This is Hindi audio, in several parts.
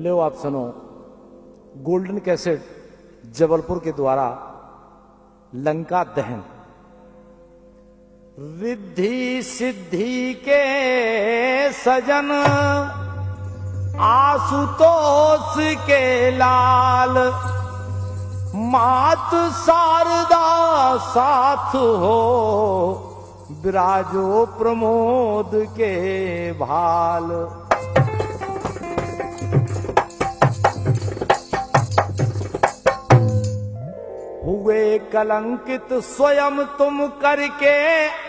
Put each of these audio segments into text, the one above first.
लो आप सुनो, गोल्डन कैसेट जबलपुर के द्वारा लंका दहन। रिद्धि सिद्धि के सजन आशुतोष के लाल, मात शारदा साथ हो विराजो प्रमोद के भाल। हुए कलंकित स्वयं तुम करके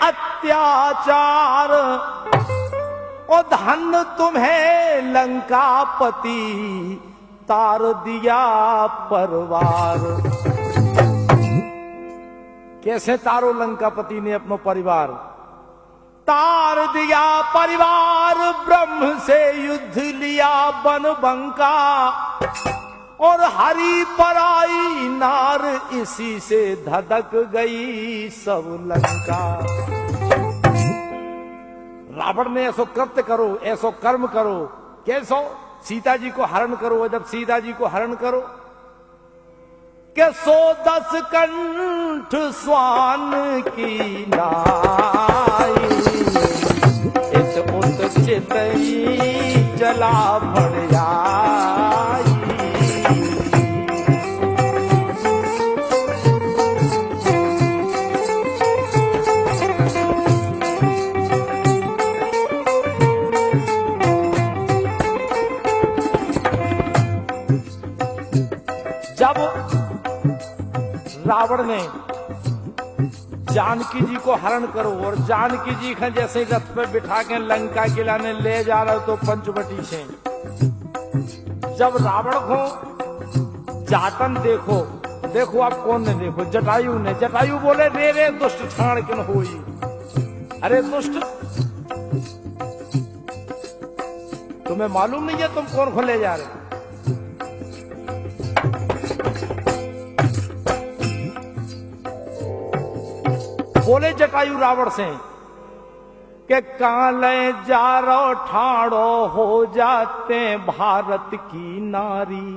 अत्याचार, ओ धन तुम्हें लंकापति तार दिया परिवार। कैसे तारो लंकापति ने अपना परिवार? तार दिया परिवार, ब्रह्म से युद्ध लिया बन बंका, और हरि पराई नार इसी से धधक गई सब लंका। रावण ने ऐसो कृत्य करो, ऐसो कर्म करो, कैसो? सीता जी को हरण करो। और जब सीता जी को हरण करो के 110 कंठ स्वान की नाई, इस उत चितई जला पड़ जाई। जब रावण ने जानकी जी को हरण करो, और जानकी जी का जैसे रथ पे बिठा के लंका किला में ले जा रहे हो तो पंचवटी से जब रावण को जातन देखो, देखो आप कौन ने देखो? जटायु ने। जटायु बोले रे रे दुष्ट छाण किन होई। अरे दुष्ट, तुम्हें मालूम नहीं है तुम कौन को ले जा रहे? बोले जटायु रावण से कि काले जा रो ठाड़ो हो जाते भारत की नारी।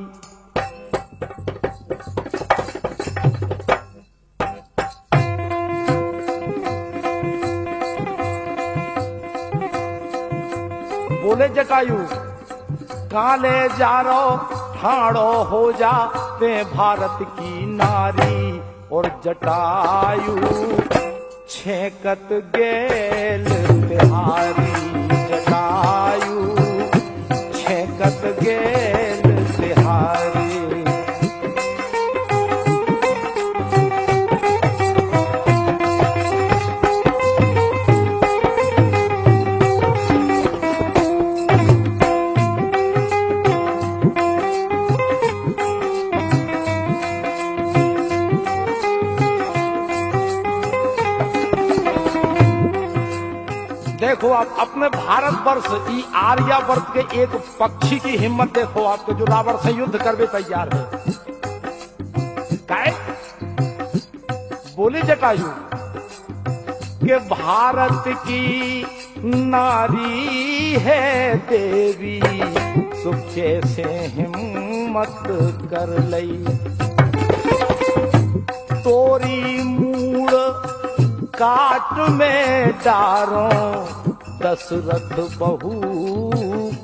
बोले जटायु काले जा रो ठाड़ो हो जाते भारत की नारी। और जटायु छेकत गेल तिहारी, जटायु छेकत गेल तिहारी। देखो आप अपने भारतवर्ष ई आर्यावर्त के एक पक्षी की हिम्मत देखो आपके, जो रावण से युद्ध करने तैयार है। काय बोले जटायु कि भारत की नारी है देवी, सुखे से हिम्मत कर लई। तोरी मूड़ काट में डारो, दशरथ बहू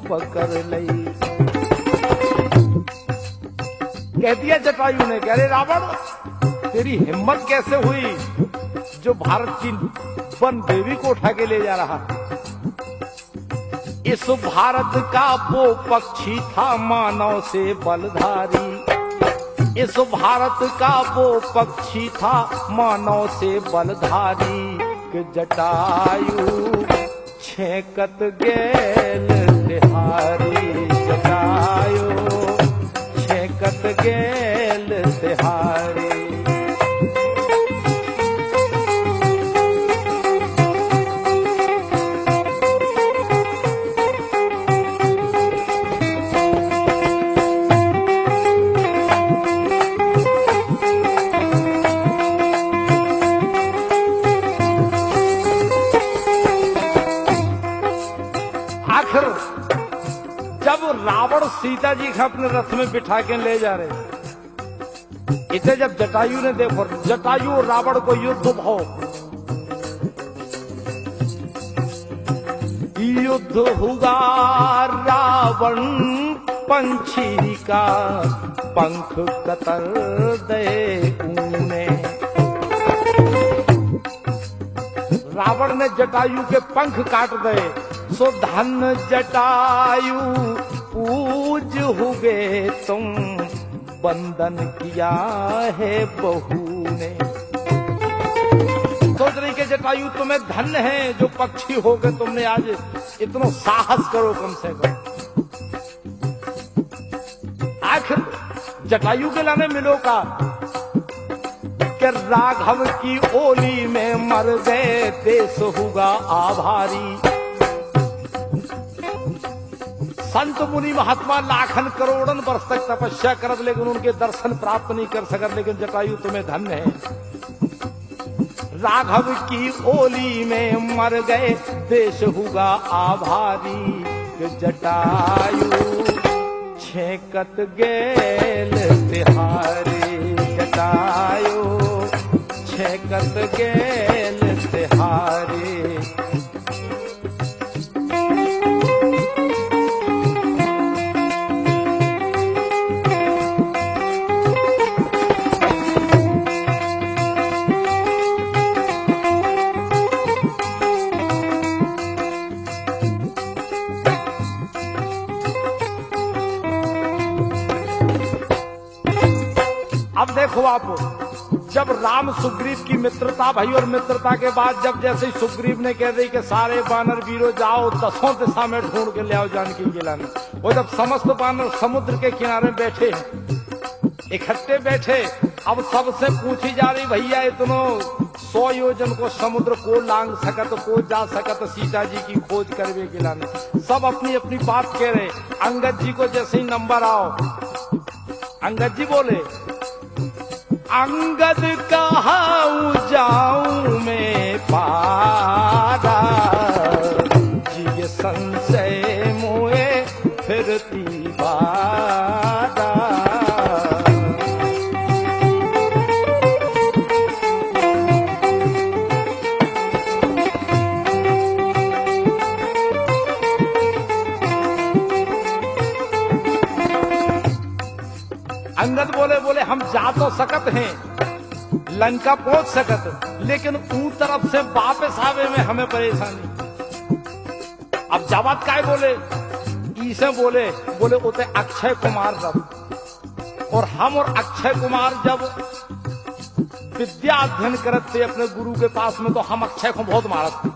पकड़ लई। कह दिया जटायु ने, कह रहे रावण तेरी हिम्मत कैसे हुई जो भारत की वन देवी को उठा के ले जा रहा? इस भारत का वो पक्षी था मानव से बलधारी। इस भारत का वो पक्षी था मानव से बलधारी। कि जटायु छेकत गेल तिहारी, जटायु छेकत गेल तिहारी। रावण सीता जी को अपने रथ में बिठा के ले जा रहे। इसे जब जटायु ने देखो, जटायु और रावण को युद्ध भाव, युद्ध हुआ रावण पंछी का पंख कतर दे ऊने। रावण ने जटायु के पंख काट दे, सो धन जटायु पूज हुए तुम, बंधन किया है बहू ने। सोच रही कि जटायु तुम्हें धन्य है जो पक्षी हो गए, तुमने आज इतना साहस करो कम से कम। आखिर जटायु के लाने मिलो का कि राघव की ओली में मर गए, देश होगा आभारी। संत मुनि महात्मा लाखन करोड़न वर्ष तक तपस्या करत, लेकिन उनके दर्शन प्राप्त नहीं कर सकत। लेकिन जटायु तुम्हें धन्य है, राघव की ओली में मर गए, देश हुआ आभारी। जटायु छेकत गेल तिहारी, जटायु छेकत गेल तिहारी। अब देखो आप, जब राम सुग्रीव की मित्रता भई और मित्रता के बाद जब जैसे सुग्रीव ने कह दी कि सारे बानर वीरों जाओ, 10 दिशा में ढूंढ के ले आओ जानकी के लाने, वो जब समस्त बानर समुद्र के किनारे बैठे, इकट्ठे बैठे, अब सबसे पूछी जा रही भैया इतनो 100 योजन को समुद्र को लांग सकत, को जा सकत सीता जी की खोज करवे के लाने। सब अपनी अपनी बात कह रहे। अंगद जी को जैसे ही नंबर आओ, अंगद जी बोले, अंगद कहाऊं जाऊं मैं पारा, जी संशय मोए फिरती बारा। अंगद बोले हम जा तो सकत हैं, लंका पहुंच सकत, लेकिन ऊ तरफ से वापस आवे में हमें परेशानी। अब जावत काय बोले, ईसे बोले उते अक्षय कुमार रब, और हम और अक्षय कुमार जब विद्या अध्ययन करत थे अपने गुरु के पास में, तो हम अक्षय को बहुत मारत थे।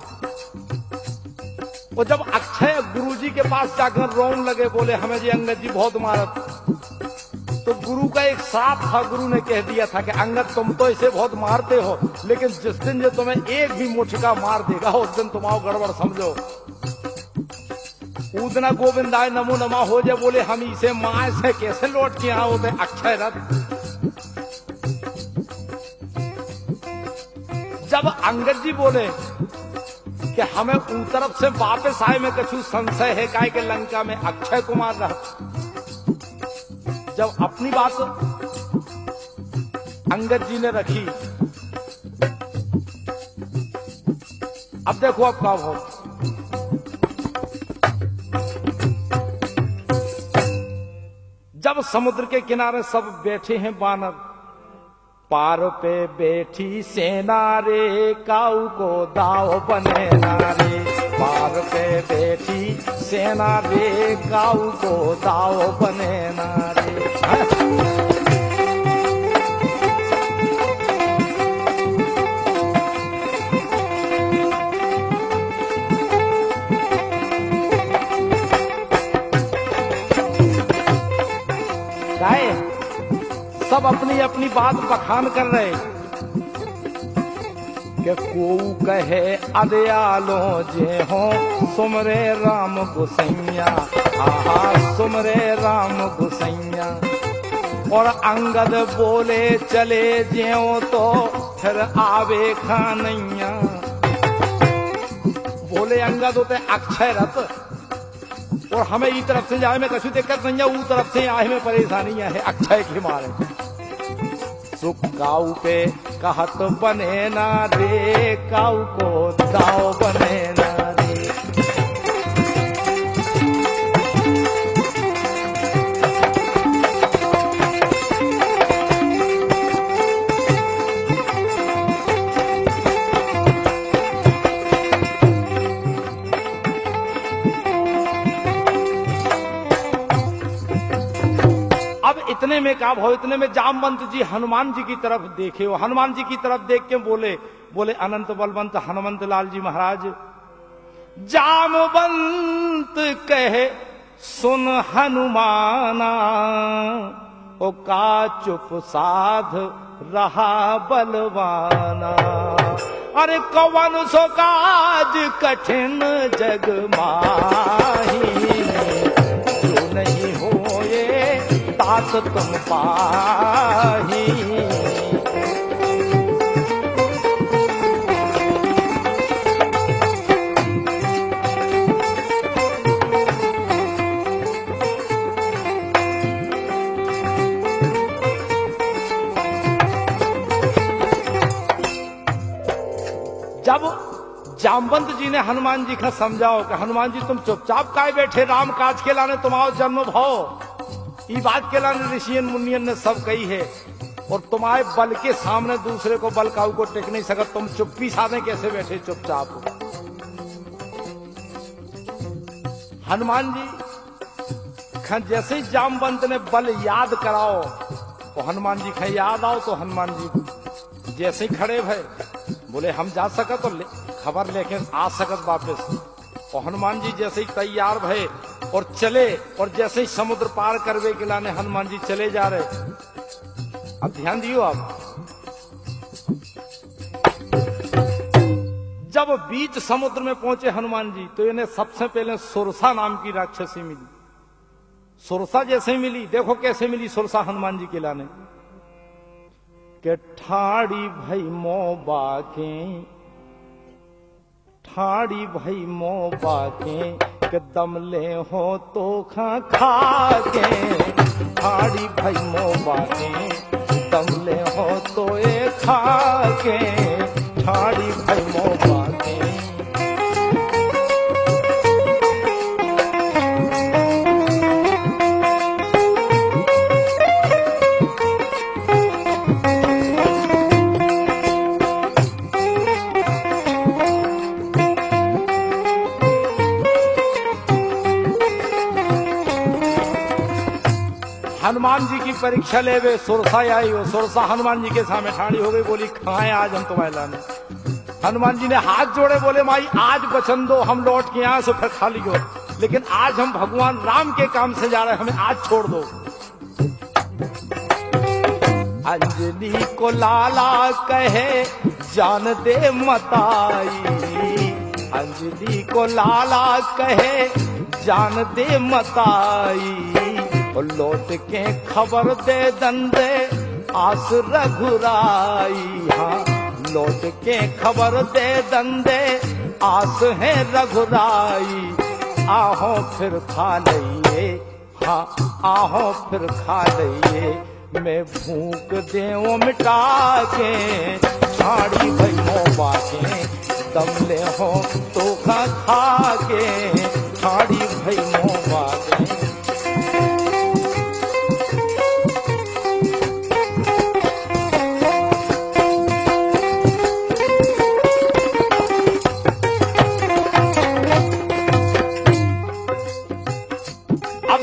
और जब अक्षय गुरु जी के पास जाकर रोन लगे, बोले हमें जी अंगद जी बहुत मारत, तो गुरु का एक श्राप था। गुरु ने कह दिया था कि अंगद तुम तो इसे बहुत मारते हो, लेकिन जिस दिन जो तुम्हें एक भी मुठका मार देगा, उस दिन तुम आओ गड़बड़ समझो। उदना गोविंदाय नमो नमा हो जाए। बोले हम इसे माए से कैसे लौट के आओ थे अक्षय रथ। जब अंगद जी बोले कि हमें उन तरफ से वापस आए में कछु संशय है, काय के लंका में अक्षय कुमार रहा। जब अपनी बात अंगद जी ने रखी, अब देखो अब क्या हो। जब समुद्र के किनारे सब बैठे हैं बानर, पार पे बैठी सेना रे, काऊ को दाव बने नारे। पार पे बैठी सेना रे, काऊ को दाव बने नारे। गाए सब अपनी अपनी बात बखान कर रहे कि कोऊ कहे अदयालो जे हो, सुमरे राम गुसैया, आहा सुमरे राम गुसैया। और अंगद बोले चले ज्यों तो फिर आवे खानैया। बोले अंगद होते अक्षय रथ, और हमें ई तरफ से जाए में कछु दिक्कत नहीं है, ऊ तरफ से आए में परेशानी है अक्षय के मारे। सुख काऊ पे कहत बने ना रे, काऊ को दाव बने ना रे। इतने में क्या भाव, इतने में जामवंत जी हनुमान जी की तरफ देखे। वो हनुमान जी की तरफ देख के बोले अनंत बलवंत हनुमंत लाल जी महाराज, जामवंत कहे सुन हनुमाना, ओ का चुप साध रहा बलवाना। अरे कवन सो काज कठिन जग माही, जो नहीं होए तात तुम पाही। जब जामवंत जी ने हनुमान जी का समझाओ कि हनुमान जी तुम चुपचाप काहे बैठे, राम काज के लाने तुम्हारो जन्म भाव, ये बात के लाने ऋषियन मुनियन ने सब कही है, और तुम्हारे बल के सामने दूसरे को बल काऊ को टेक नहीं सकत, तुम चुप्पी साधे कैसे बैठे चुपचाप। हनुमान जी खन जैसे ही जामवंत ने बल याद कराओ तो हनुमान जी खा याद आओ, तो हनुमान जी जैसे ही खड़े भय बोले हम जा सकत और खबर लेके आ सकत वापस। और हनुमान जी जैसे ही तैयार भय और चले, और जैसे ही समुद्र पार करवे के लाने हनुमान जी चले जा रहे। अब ध्यान दियो, आप जब बीच समुद्र में पहुंचे हनुमान जी तो इन्हें सबसे पहले सुरसा नाम की राक्षसी मिली। सुरसा जैसे ही मिली, देखो कैसे मिली सुरसा हनुमान जी के लाने के ठाड़ी भई मो बाके, ठाड़ी भई मो बाके, के दम ले हो तो खा के, ठाड़ी भई मो बाके, दम ले हो तो ए खा के, ठाड़ी भई मो बाके। हनुमान जी की परीक्षा ले वे सुरसा आई, वो सुरसा हनुमान जी के सामने ठाड़ी हो गई, बोली खाए आज हम तुम्हारे लाने। हनुमान जी ने हाथ जोड़े, बोले माई आज वचन दो, हम लौट के यहां से फिर खाली हो, लेकिन आज हम भगवान राम के काम से जा रहे हैं, हमें आज छोड़ दो। अंजलि को लाला कहे जान दे मताई, अंजलि को लाला कहे जान दे मताई, और लौट के खबर दे दंदे आस रघुराई। हाँ लौट के खबर दे दंदे आस है रघुराई। आहो फिर खा लइए, हाँ आहो फिर खा लइए, मैं भूख देव मिटा के, ठाड़ी भई मो बाके, दम ले हो तो खा के, ठाड़ी भई मो बाके।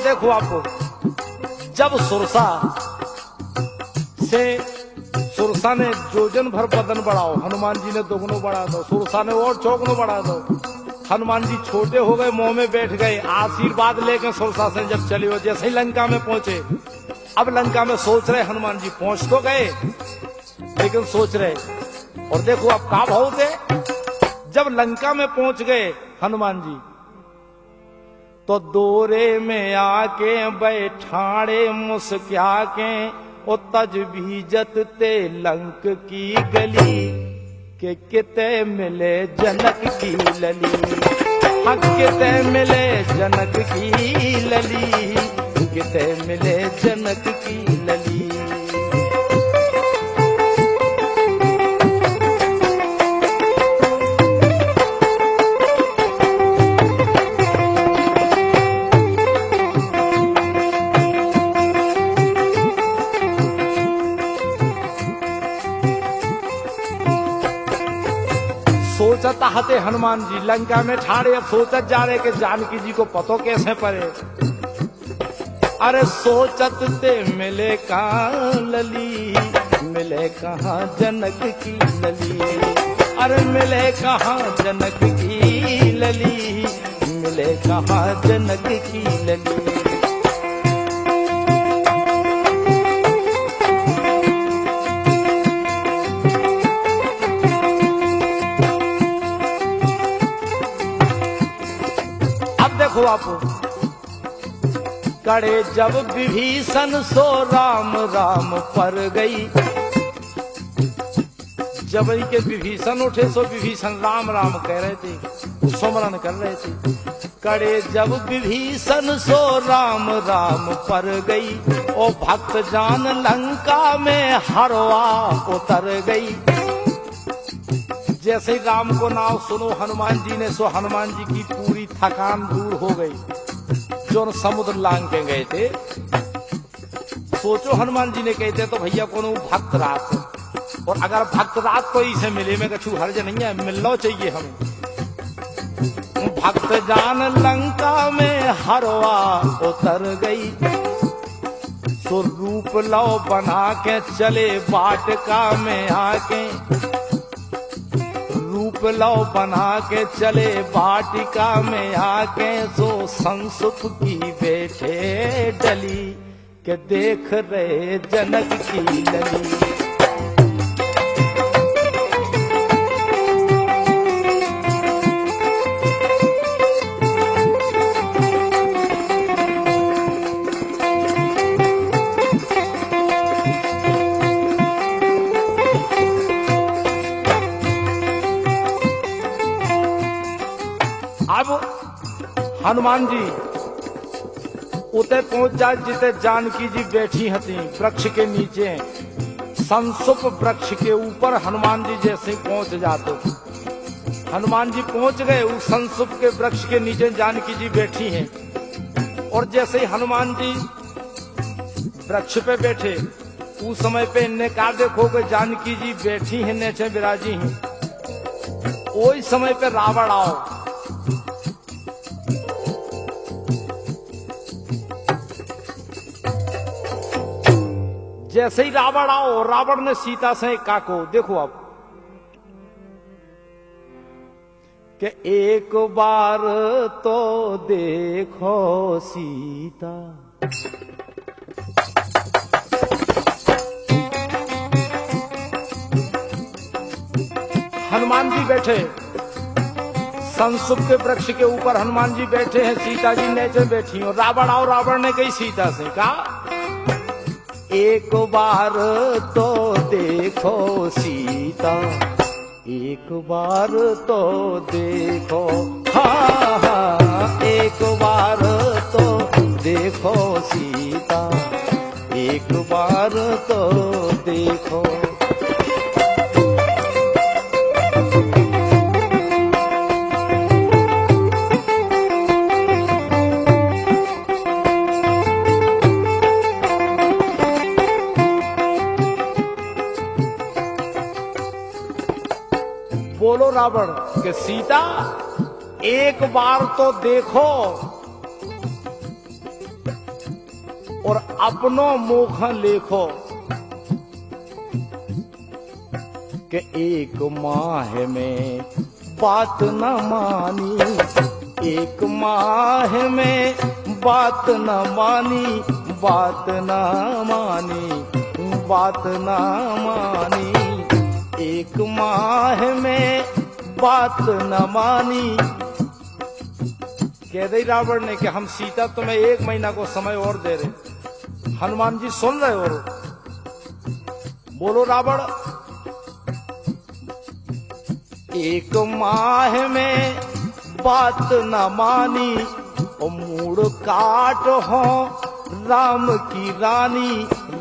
देखो आपको जब सुरसा ने जोजन भर बदन बढ़ाओ, हनुमान जी ने दोगुनो बढ़ा दो, सुरसा ने और चौगुनो बढ़ा दो। हनुमान जी छोटे हो गए, मुंह में बैठ गए, आशीर्वाद लेकर सुरसा से जब चले हो, जैसे ही लंका में पहुंचे, अब लंका में सोच रहे हनुमान जी पहुंच तो गए लेकिन सोच रहे। और देखो अब का भाव थे, जब लंका में पहुंच गए हनुमान जी तो दोरे में आके बैठाड़े मुस्क्या के, ओ तज बीजत ते लंक की गली, के किते मिले जनक की लली। हक किते मिले जनक की लली, किते मिले जनक की लली। सोचत हते हनुमान जी लंका में ठाड़े, अब सोचत जा रहे कि जानकी जी को पतो कैसे पड़े। अरे सोचत ते मिले कहाँ लली, मिले कहाँ जनक की लली। अरे मिले कहाँ जनक की लली, मिले कहाँ जनक की लली। देखो आप, कड़े जब विभीषण सो राम राम पर गई। जब के विभीषण उठे सो विभीषण राम राम कह रहे थे, सुमरन कर रहे थे। कड़े जब विभीषण सो राम राम पर गई, ओ भक्त जान लंका में हरवा उतर गई। जैसे ही राम को नाम सुनो हनुमान जी ने, सो हनुमान जी की पूरी थकान दूर हो गई जो समुद्र लांग के गए थे। सोचो हनुमान जी ने कहते तो भैया कौन भक्त रात, और अगर भक्त रात को इसे मिले में कछु हर्ज नहीं है, मिलना चाहिए हमें। भक्त जान लंका में हरवा उतर गई, सो रूप लो बना के चले वाटिका में आके। रूप लो बना के चले वाटिका में आके, सो संसुप की बैठे डली के देख रहे जनक की लली। अब हनुमान जी उते पहुंच जाए जिते जानकी जी बैठी हती वृक्ष के नीचे। संसुप वृक्ष के ऊपर हनुमान जी जैसे ही पहुंच जाते, हनुमान जी पहुंच गए उस संसुप के वृक्ष के नीचे जानकी जी बैठी हैं। और जैसे ही हनुमान जी वृक्ष पे बैठे, उस समय पे इन्हें कहा देखो कि जानकी जी बैठी हैं नीचे विराजी हैं। वही समय पे रावण आओ। जैसे ही रावण आओ, रावण ने सीता से कहा को देखो अब कि एक बार तो देखो सीता। हनुमान जी बैठे संसुप के वृक्ष के ऊपर, हनुमान जी बैठे हैं, सीता जी नीचे बैठी और रावण आओ। रावण ने कही सीता से कहा एक बार तो देखो सीता, एक बार तो देखो। हाँ हाँ एक बार तो देखो सीता, एक बार तो देखो। बोलो रावण कि सीता एक बार तो देखो और अपनो मुख लेखो कि एक माह में बात न मानी, एक माह में बात न मानी, बात न मानी, बात न मानी। एक माह में बात न मानी। कह दे रावण ने कि हम सीता तुम्हें 1 महीना को समय और दे रहे। हनुमान जी सुन रहे हो। बोलो रावण एक माह में बात न मानी ओ मूड़ काट हो राम की रानी,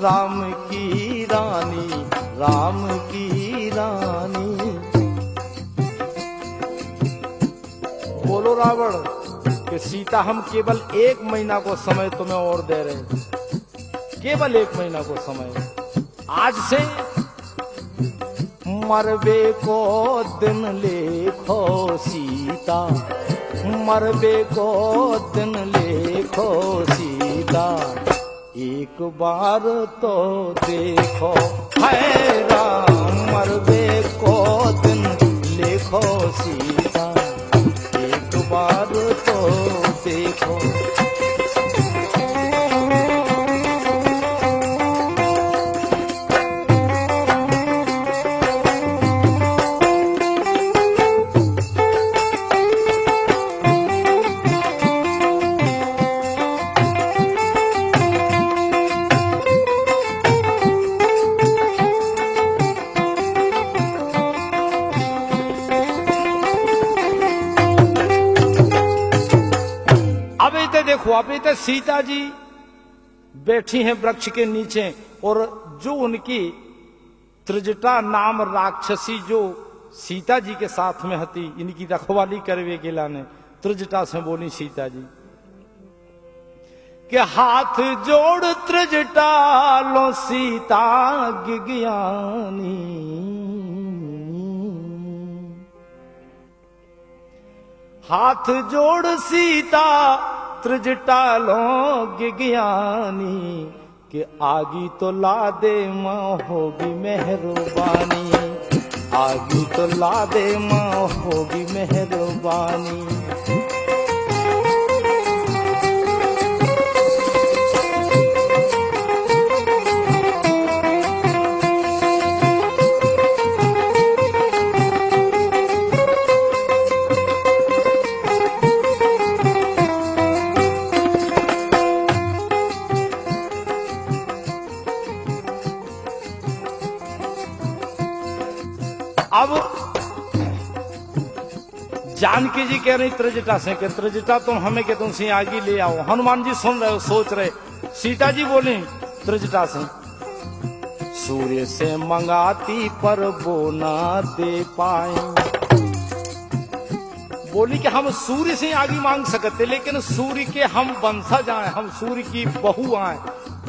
राम की रानी, राम की रानी। बोलो रावण कि सीता हम केवल 1 महीना को समय तुम्हें और दे रहे हैं, केवल 1 महीना को समय। आज से मरबे को दिन लेखो सीता, मरबे को दिन लेखो सीता, एक बार तो देखो है राम, मरबे को दिन लेखो सीता, एक बार तो देखो। देखो अभी तो सीता जी बैठी हैं वृक्ष के नीचे और जो उनकी त्रिजटा नाम राक्षसी जो सीता जी के साथ में हती, इनकी रखवाली करवे के लाने त्रिजटा से बोली सीता जी के हाथ जोड़ त्रिजटा लो सीता गिज्ञानी, हाथ जोड़ सीता त्रिजटा लो गिज्ञानी, कि आगी तो ला दे माँ होगी मेहरबानी, आगी तो ला दे माँ होगी मेहरबानी। अब जानकी जी कह रही त्रिजटा से कि त्रिजटा तुम हमें के तुम से आगे ले आओ। हनुमान जी सुन रहे हो, सोच रहे। सीता जी बोली त्रिजटा से, सूर्य से मंगाती पर वो ना दे पाए। बोली कि हम सूर्य से आगे मांग सकते, लेकिन सूर्य के हम वंशज आए, हम सूर्य की बहू आए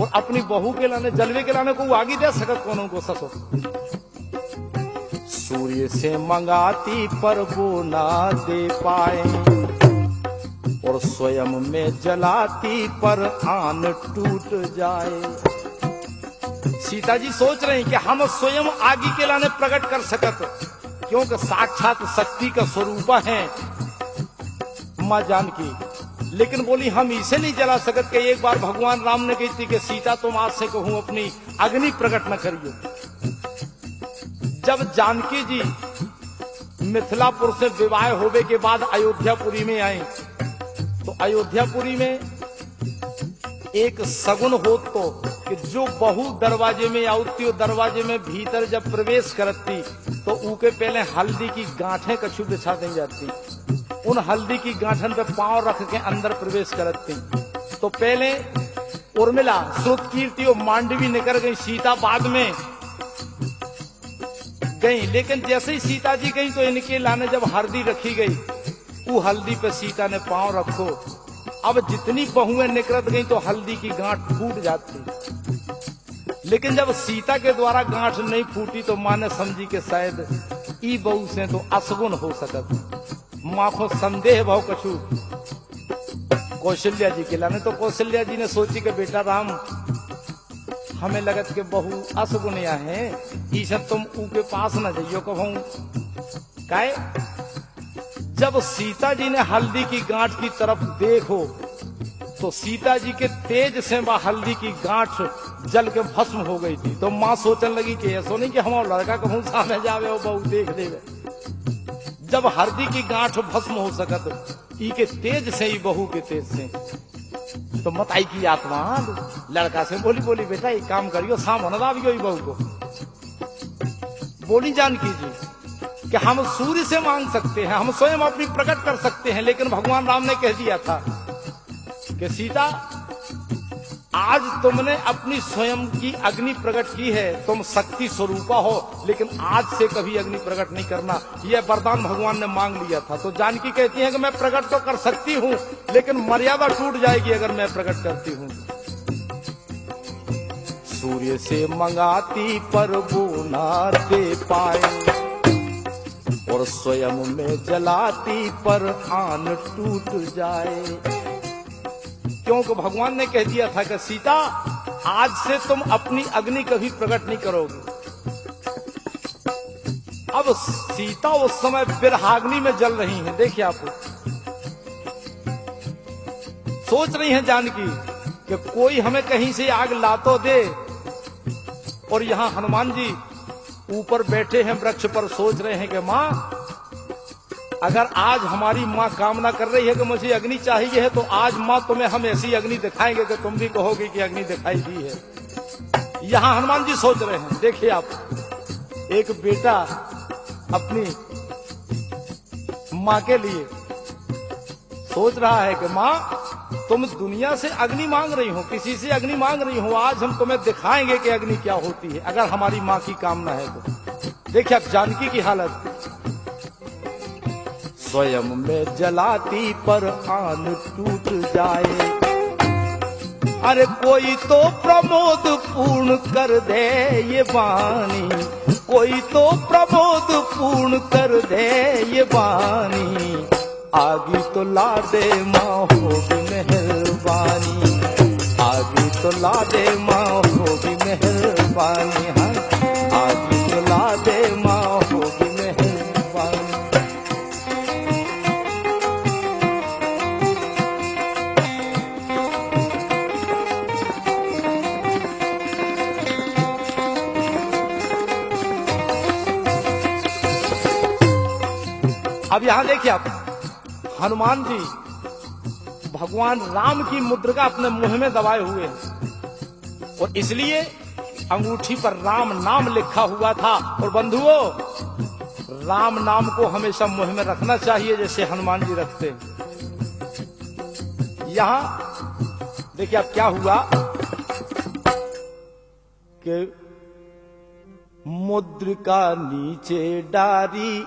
और अपनी बहू के लाने जलवे के लाने को आगे दे सकत कौन को ससो। सूर्य से मंगाती पर वो ना दे पाए और स्वयं में जलाती पर आन टूट जाए। सीता जी सोच रही कि हम स्वयं आगे के लाने प्रकट कर सकत, क्योंकि साक्षात शक्ति का स्वरूप है मां जानकी। लेकिन बोली हम इसे नहीं जला सकत कि एक बार भगवान राम ने कही थी कि सीता तुम आज से कहूं अपनी अग्नि प्रकट न करियो। जब जानकी जी मिथिलापुर से विवाह होने के बाद अयोध्यापुरी में आए, तो अयोध्यापुरी में एक सगुन हो तो कि जो बहू दरवाजे में आउती, दरवाजे में भीतर जब प्रवेश करती तो उनके पहले हल्दी की गांठें कछु बिछा दी जाती। उन हल्दी की गांठन पे पांव रख के अंदर प्रवेश करती। तो पहले उर्मिला, श्रुत कीर्ति और मांडवी निकल गई, सीता बाद में गई। लेकिन जैसे ही सीता जी गई तो इनके लाने जब हल्दी रखी गई, वो हल्दी पे सीता ने पांव रखो। अब जितनी बहुएं निकल गई तो हल्दी की गांठ फूट जाती। लेकिन जब सीता के द्वारा गांठ नहीं फूटी तो मां ने समझी कि शायद ई बहू से तो असगुन हो सकत। मां को संदेह भाव कछु कौशल्या जी के लाने, तो कौशल्या जी ने सोची कि बेटा राम, हमें लगत के बहू असगुनिया है, ईशा तुम ऊके पास न जाइयो कहूं काहे। जब सीता जी ने हल्दी की गांठ की तरफ देखो तो सीता जी के तेज से वह हल्दी की गांठ जल के भस्म हो गई थी। तो मां सोचने लगी कि ऐसा नहीं कि हमारा लड़का कहूं सामने जावे हो बहू देख देवे। जब हल्दी की गांठ भस्म हो सकत ई के तेज से ही बहू के तेज से, तो मत आई की आत्मा लड़का से बोली बेटा एक काम करियो, सामने दावियो बहू को। बोली जानकी जी कि हम सूर्य से मांग सकते हैं, हम स्वयं अपनी प्रकट कर सकते हैं, लेकिन भगवान राम ने कह दिया था कि सीता, आज तुमने अपनी स्वयं की अग्नि प्रकट की है, तुम शक्ति स्वरूपा हो, लेकिन आज से कभी अग्नि प्रकट नहीं करना। यह वरदान भगवान ने मांग लिया था। तो जानकी कहती है कि मैं प्रकट तो कर सकती हूं, लेकिन मर्यादा टूट जाएगी अगर मैं प्रकट करती हूं। सूर्य से मंगाती पर वो ना दे पाए, और स्वयं में जलाती पर आन टूट जाए। क्योंकि भगवान ने कह दिया था कि सीता, आज से तुम अपनी अग्नि कभी प्रकट नहीं करोगे। अब सीता उस समय विरहाग्नि में जल रही हैं। देखिए आप, सोच रही हैं जानकी कि कोई हमें कहीं से आग ला तो दे, और यहां हनुमान जी ऊपर बैठे हैं वृक्ष पर, सोच रहे हैं कि मां, अगर आज हमारी मां कामना कर रही है कि मुझे अग्नि चाहिए है, तो आज मां तुम्हें हम ऐसी अग्नि दिखाएंगे कि तुम भी कहोगे कि अग्नि दिखाई दी है। यहां हनुमान जी सोच रहे हैं। देखिए आप, एक बेटा अपनी मां के लिए सोच रहा है कि मां, तुम दुनिया से अग्नि मांग रही हो, किसी से अग्नि मांग रही हो, आज हम तुम्हें दिखाएंगे कि अग्नि क्या होती है, अगर हमारी मां की कामना है तो। देखिए आप जानकी की हालत, स्वयं में जलाती पर आन टूट जाए। अरे कोई तो प्रमोद पूर्ण कर दे ये वाणी, कोई तो प्रमोद पूर्ण कर दे ये वाणी, आगे तो ला दे माँ होगी मेहरबानी, आगे तो ला दे माँ होगी मेहरबानी, हाँ आगे तो ला दे माँ होगी मेहरबानी। अब यहां देखिए आप, हनुमान जी भगवान राम की मुद्रिका अपने मुंह में दबाए हुए हैं, और इसलिए अंगूठी पर राम नाम लिखा हुआ था। और बंधुओं, राम नाम को हमेशा मुंह में रखना चाहिए, जैसे हनुमान जी रखते हैं। यहां देखिए अब क्या हुआ कि मुद्रिका नीचे डारी,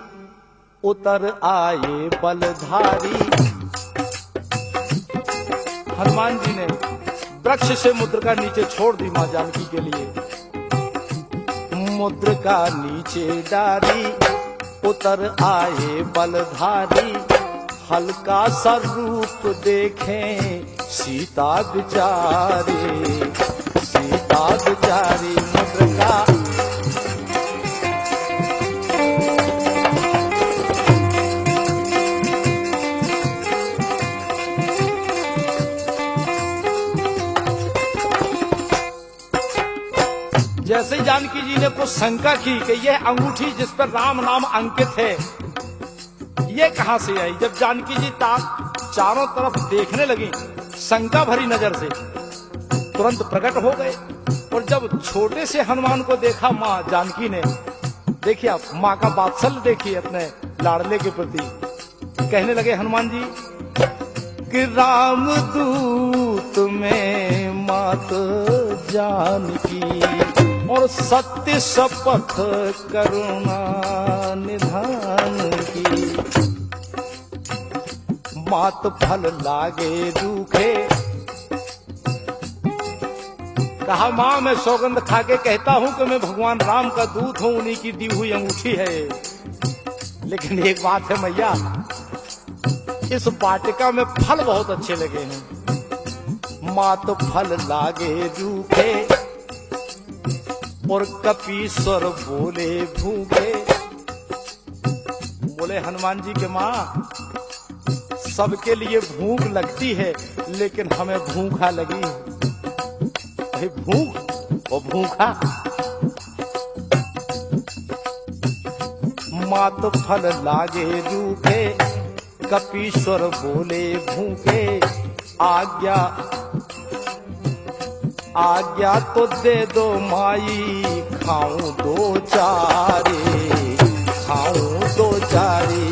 उतर आए बलधारी। हनुमान जी ने वृक्ष से मुद्रिका नीचे छोड़ दी मां जानकी के लिए। मुद्रिका नीचे डारी, उतर आए बलधारी, हल्का सा रूप देखें सीता बिचारी, सीता बिचारी मुद्रिका। जैसे ही जानकी जी ने कुछ शंका की कि यह अंगूठी जिस पर राम नाम अंकित है, ये कहां से आई, जब जानकी जी चारों तरफ देखने लगी शंका भरी नजर से, तुरंत प्रकट हो गए। और जब छोटे से हनुमान को देखा मां जानकी ने, देखिए आप मां का वात्सल्य देखिए अपने लाडले के प्रति, कहने लगे हनुमान जी कि राम दूत में मात जानकी, और सत्य शपथ करुणा निधान की, मात फल लागे रूखे। कहा मां, मैं सौगंध खा के कहता हूं कि मैं भगवान राम का दूत हूं, उन्हीं की दी हुई अंगूठी है। लेकिन एक बात है मैया, इस वाटिका में फल बहुत अच्छे लगे हैं। मात फल लागे रूखे, और कपीश्वर बोले भूखे। बोले हनुमान जी के मां, सबके लिए भूख लगती है, लेकिन हमें भूखा लगी है। भाई भूख और भूखा। मात फल लागे रूखे, कपीश्वर बोले भूखे। आज्ञा तो दे दो माई, खाऊं दो चारे, खाऊं दो चारी।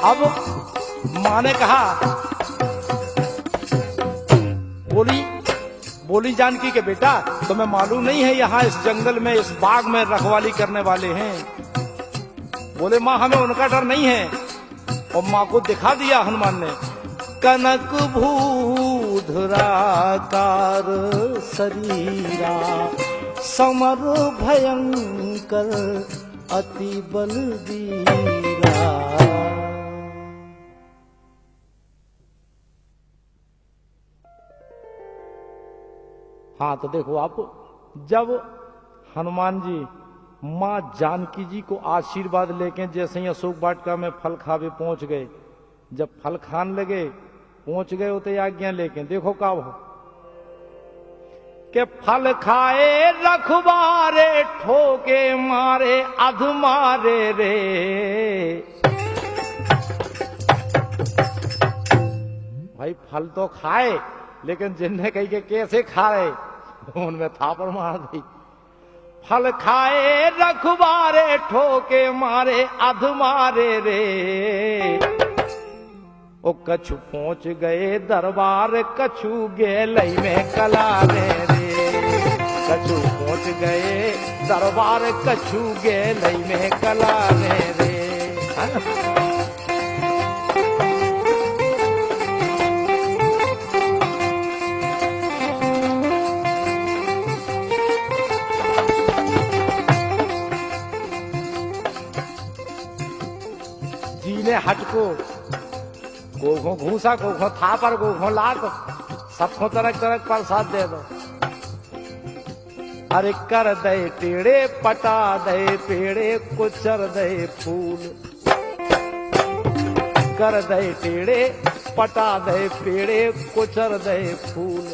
अब माँ ने कहा, बोली जानकी के बेटा तुम्हें मालूम नहीं है यहाँ इस जंगल में इस बाग में रखवाली करने वाले हैं। बोले माँ हमें उनका डर नहीं है। और माँ को दिखा दिया हनुमान ने, कनक भूधराकार शरीरा समर भयंकर अति बलवीरा। हाँ तो देखो आप, जब हनुमान जी माँ जानकी जी को आशीर्वाद लेके जैसे ही अशोक वाटिका में फल खावे पहुंच गए, जब फल खान लगे पहुंच गए होते आज्ञा लेके, देखो का हो के फल खाए रखवारे ठोके मारे अध मारे रे। भाई फल तो खाए लेकिन जिन्हें कही के कैसे खा रहे उनमें थापड़ मार दी। फल खाए रखवारे ठोके मारे अध मारे रे। ओ कछु पहुंच गए दरबार कछु गेलई में कलारे रे। कछु पहुंच गए दरबार कछु गेलई में कलारे रे। जीने हट को घूसा को थापर को लात सबको तरक तरक प्रसाद दे दो। अरे कर दे टेढ़े पटा दे पेड़े कुचर दे फूल। कर दे टेढ़े पटा दे पेड़े कुचर दे फूल।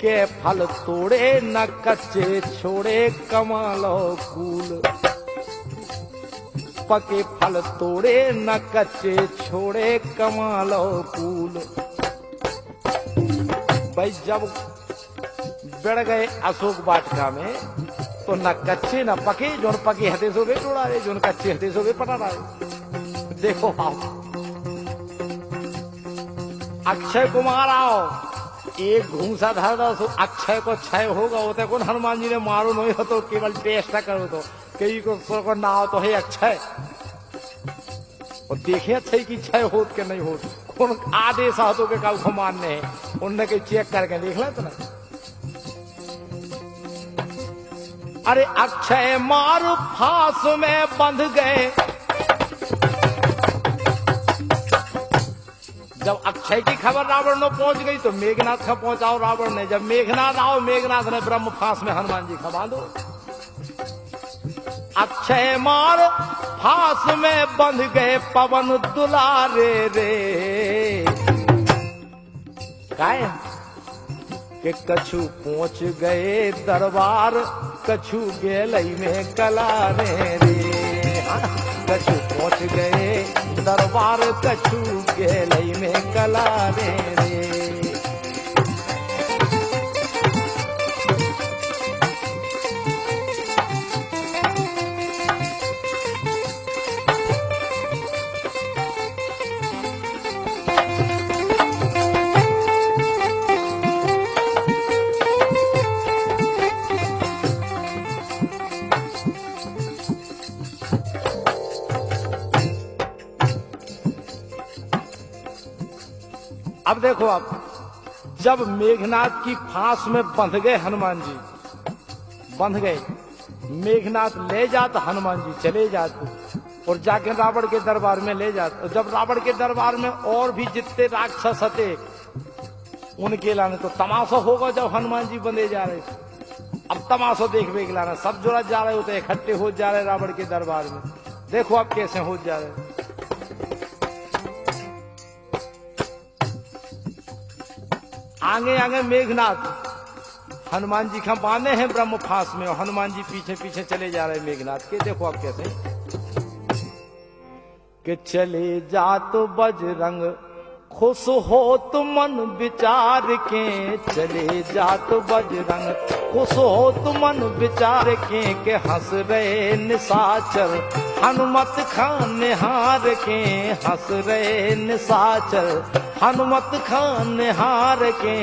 के फल तोड़े न कच्चे छोड़े कमालो कूल। पके फल तोड़े न कच्चे छोड़े कमालो कूल। भाई जब बढ़ गए अशोक वाटिका में तो न कच्चे न पके, जो पके हते सो वे तोड़ा रहे, जो कच्चे हते सो वे पटा रहे। देखो आप अक्षय कुमार आओ एक घूसा धर दो सो अक्षय को क्षय होगा। होते कौन हनुमान जी ने मारो नहीं हो तो केवल टेस्ट करो तो कई को ना हो तो है अक्षय। और देखे अच्छे की क्षय होत के नहीं होत, कौन आदेश हाथों के का उसको मानने हैं उनने के चेक करके देख ले तो ना। अरे अक्षय मार फांस में बंध गए। जब अक्षय की खबर रावण ने पहुंच गई तो मेघनाथ का पहुंचाओ रावण ने। जब मेघनाथ आओ मेघनाथ ने ब्रह्म फांस में हनुमान जी खा बांधो। अक्षय मार फांस में बंध गए पवन दुलारे रे। काय के कछु पहुंच गए दरबार कछु गेलई में कलारे रे। कछु पहुंच गए दरबार कछु गेलई में कलारे रे। अब देखो आप, जब मेघनाथ की फांस में बंध गए हनुमान जी, बंध गए, मेघनाथ ले जाते हनुमान जी चले जाते और जाके रावण के दरबार में ले जाते। और जब रावण के दरबार में और भी जितने राक्षस थे उनके लाने तो तमाशा होगा। जब हनुमान जी बंधे जा रहे अब तमाशा देखने के लाना सब जोड़ा जा रहे होते, इकट्ठे हो जा रहे रावण के दरबार में। देखो अब कैसे हो जा रहे। आगे आगे मेघनाथ हनुमान जी का बांधे हैं ब्रह्म फांस में और हनुमान जी पीछे पीछे चले जा रहे मेघनाथ के। देखो अब कैसे कि चले जा तो बजरंग खुश हो तो मन विचार के, चले जा तो बजरंग खुश हो तो मन विचार के हंस रहे निशाचर हनुमत खान निहार के, हंस रहे निशाचर हनुमत खान निहार के।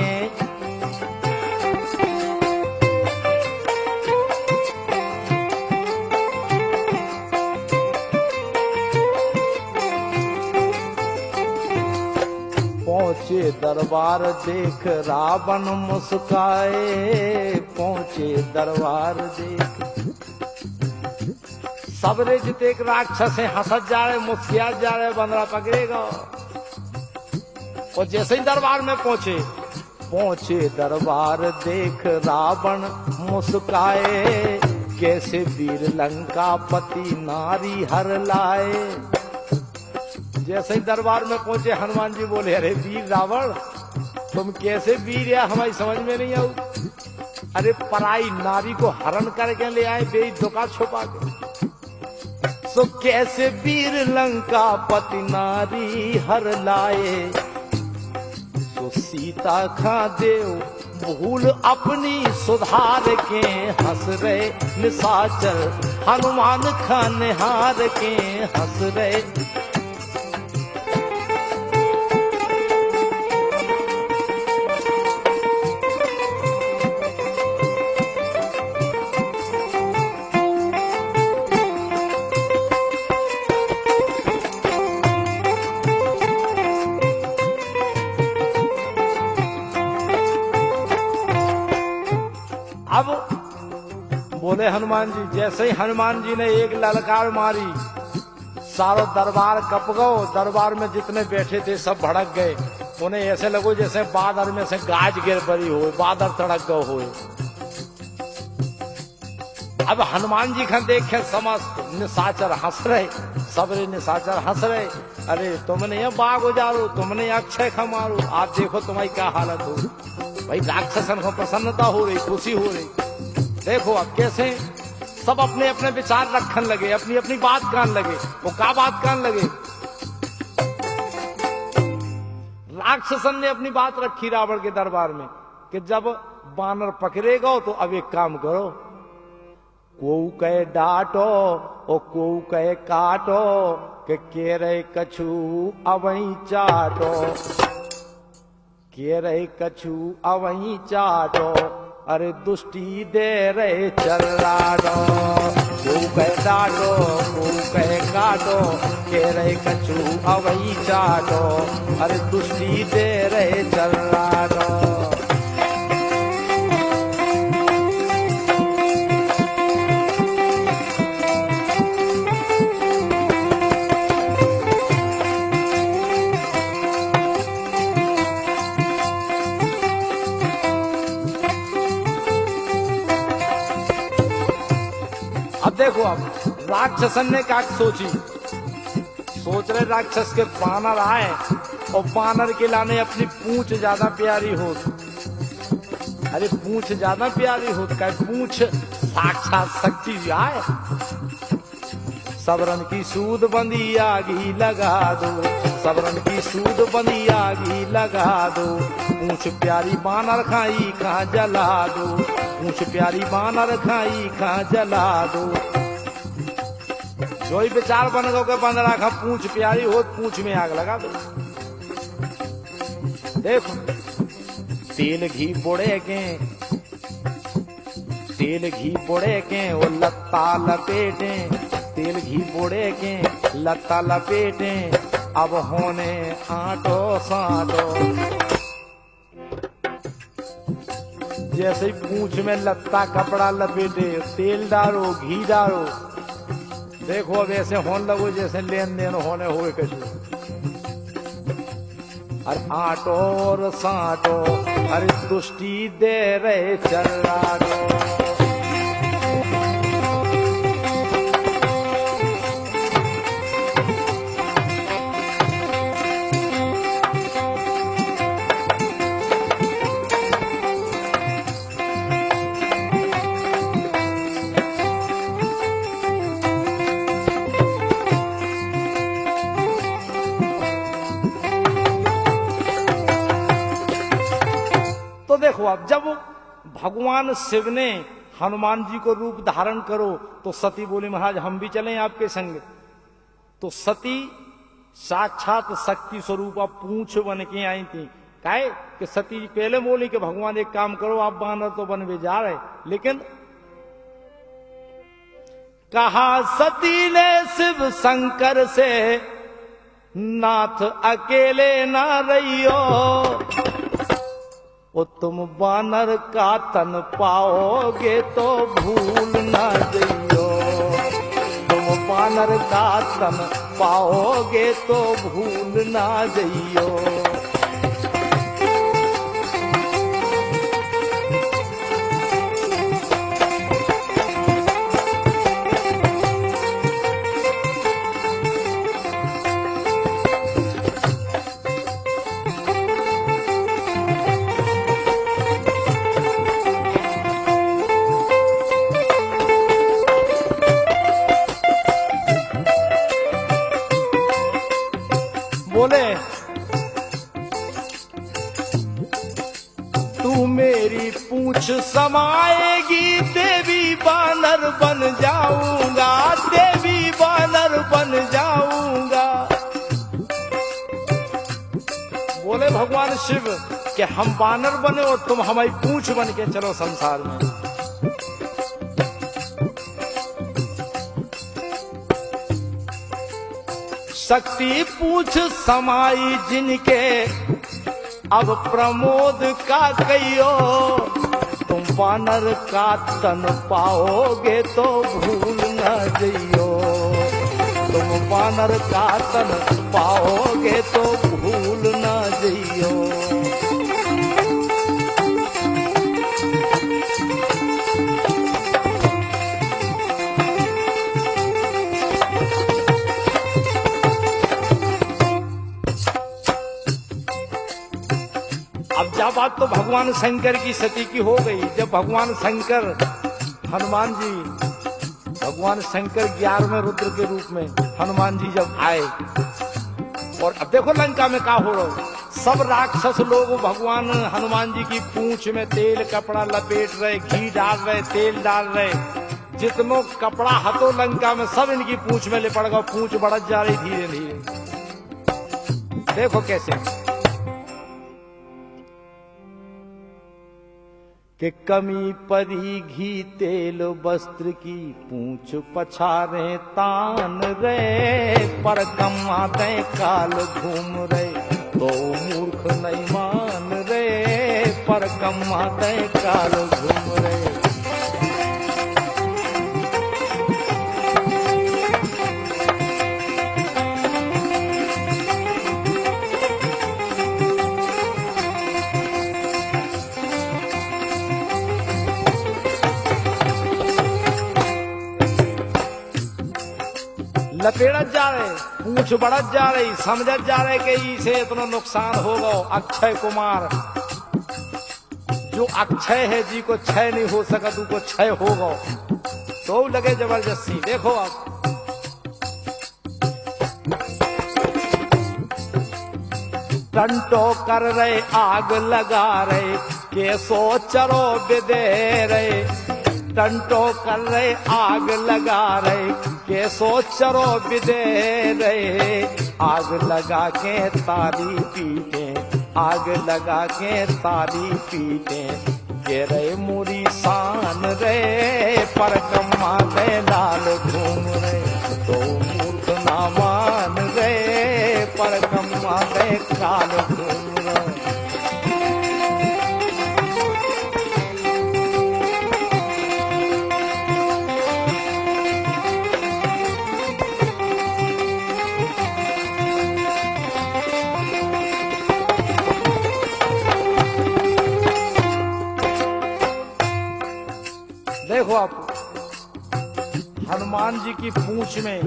पहुंचे दरबार देख रावण मुस्काए, पहुंचे दरबार देख सबरे जिते एक राक्षस है हंसत जा रहे मुस्किया जा रहे बंदरा पकड़ेगा। और जैसे ही दरबार में पहुंचे, पहुंचे दरबार देख रावण मुस्काए, कैसे वीर लंका पति नारी हर लाए। जैसे ही दरबार में पहुंचे हनुमान जी बोले अरे वीर रावण तुम कैसे वीर है हमारी समझ में नहीं आऊ। अरे पराई नारी को हरण करके ले आए बेइज्जती छुपा के। सो कैसे वीर लंका पति नारी हर लाए, तो सीता खा देव भूल अपनी सुधार के, हंस रहे निशाचर हनुमान खान निहार के, हंस रहे। अब बोले हनुमान जी, जैसे ही हनुमान जी ने एक ललकार मारी सारो दरबार कप गो। दरबार में जितने बैठे थे सब भड़क गए। उन्हें ऐसे लगो जैसे बादल में से गाज गिर पड़ी हो, बादल तड़क गए हो। अब हनुमान जी का देखे समस्त निशाचर हंस रहे, सबरे निशाचर हंस रहे। अरे तुमने ये बाग उजारो, तुमने अक्षय खा मारो, आप देखो तुम्हारी क्या हालत हो। भाई राक्षसन को प्रसन्नता हो रही, खुशी हो रही। देखो अब कैसे सब अपने अपने विचार रखन लगे, अपनी अपनी बात कान लगे। वो क्या बात कान लगे? राक्षसन ने अपनी बात रखी रावण के दरबार में कि जब बानर पकड़ेगा तो अब एक काम करो, को कहे डांटो और को कहे काटो, के रहे कछु अवहीं चाटो, के रहे कछु अवहीं चाटो, अरे दुष्टि दे रहे चर्राटो। को कहे डांटो को कहे काटो, के रहे कछु अवहीं चाटो, अरे दुष्टि दे रहे चर्राटो। देखो अब राक्षसन ने क्या सोची, सोच रहे राक्षस के बानर आए और बानर के लाने अपनी पूंछ ज्यादा प्यारी हो। अरे पूंछ ज्यादा प्यारी हो, क्या पूंछ साक्षात शक्ति आए। सबरन की सूद बंदी आगी लगा दो, सबरन की सूद बंदी आगी लगा दो, पूंछ प्यारी बानर खाई खा जला दो, पूंछ प्यारी बानर खाई खा जला दो। जो ही विचार बन गो के बंदरा खा पूंछ प्यारी हो, पूंछ में आग लगा दो। देखो तेल घी बुड़े के, तेल घी बुड़े के वो लत्ता लपेटे, तेल घी बुड़े के लत्ता लपेटे, अब होने आटो साटो। जैसे ही पूंछ में लत्ता कपड़ा लपेटे, तेल डालो घी डालो, देखो अब ऐसे होने लगो जैसे लेन देन होने हुए कछु। अरे आटो और साटो, अरे तुष्टि दे रहे चर्राटो। देखो आप, जब भगवान शिव ने हनुमान जी को रूप धारण करो तो सती बोली महाराज हम भी चलें आपके संग। तो सती साक्षात शक्ति स्वरूप पूंछ बन के आई थी। काहे कि सती जी पहले बोली कि भगवान एक काम करो, आप बानर तो बन भी जा रहे, लेकिन कहा सती ने शिव शंकर से नाथ अकेले ना रहियो, ओ तुम बानर का तन पाओगे तो भूल ना जइयो, तुम बानर का तन पाओगे तो भूल ना जइयो। बोले तू मेरी पूंछ समाएगी देवी बानर बन जाऊंगा, देवी बानर बन जाऊंगा। बोले भगवान शिव कि हम बानर बने और तुम हमारी पूंछ बन के चलो संसार में। शक्ति पूछ समाई जिनके अब प्रमोद का कहियो, तुम बानर का तन पाओगे तो भूल न जइयो, तुम बानर का तन पाओगे तो भूल न जइयो। अब जब बात तो भगवान शंकर की सती की हो गई, जब भगवान शंकर हनुमान जी, भगवान शंकर 11वें रुद्र के रूप में हनुमान जी जब आए, और अब देखो लंका में क्या हो रहा, सब राक्षस लोग भगवान हनुमान जी की पूंछ में तेल कपड़ा लपेट रहे, घी डाल रहे, तेल डाल रहे, जितनो कपड़ा हतो लंका में सब इनकी पूंछ में लिपट गया, पूंछ बढ़त जा रही धीरे धीरे। देखो कैसे कि कमी परी घी तेल वस्त्र की पूंछ पछारे तान रे, पर कमा दे काल घूम रे तो मूर्ख नहीं मान रे, पर कमा दे काल घूम रे। लपेड़त जा रहे, पूंछ बढ़त जा रही, समझत जा रहे कि इसे इतना नुकसान होगा। अक्षय कुमार जो अक्षय है जी को क्षय नहीं हो सका, तू को क्षय होगा, तो लगे जबरदस्ती। देखो आप टंटो कर रहे, आग लगा रहे, केसो चरो बिदे रहे, टंटो कर रहे, आग लगा रहे, केसो चरो बिदे रहे, आग लगा के तारी पीटे, आग लगा के तारी पीटे, ये रे मुरी शान रे, पर कम्मा ले लाल घूम रे तो मूर्ख ना मान रे, पर कम्मा ले काल घूम रे। देखो आप हनुमान जी की पूंछ में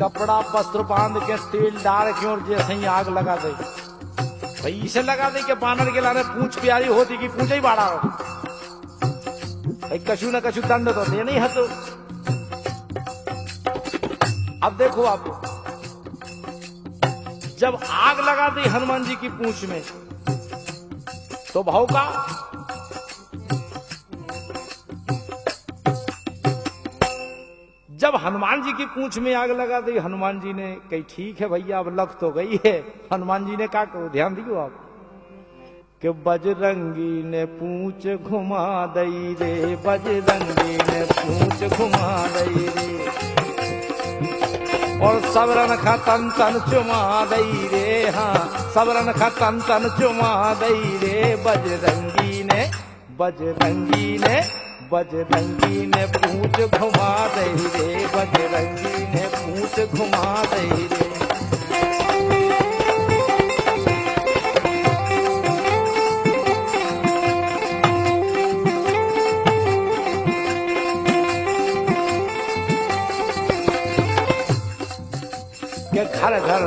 कपड़ा वस्त्र बांध के तेल डाल के और जैसे ही आग लगा दे, भाई इसे लगा दे कि बानर के लाने पूंछ प्यारी होती कि पूंछ ही बाड़ा हो, भाई कछु न कछु दंड तो दे नहीं है। तो अब देखो आप जब आग लगा दी हनुमान जी की पूंछ में, तो भाव का जब हनुमान जी की पूंछ में आग लगा दी, हनुमान जी ने कही ठीक है भैया अब लग तो गई है। हनुमान जी ने क्या करो, ध्यान दियो आप, कि बजरंगी ने पूंछ घुमा दई रे, बजरंगी ने पूंछ घुमा दई रे, और सबरन का तन तन चुमा दई रे, हाँ सबरन का तन तन चुमा दई रे, बजरंगी ने बजरंगी ने बजरंगी ने पूंछ घुमा दई रे, बजरंगी ने पूंछ घुमा दई रे। के घर घर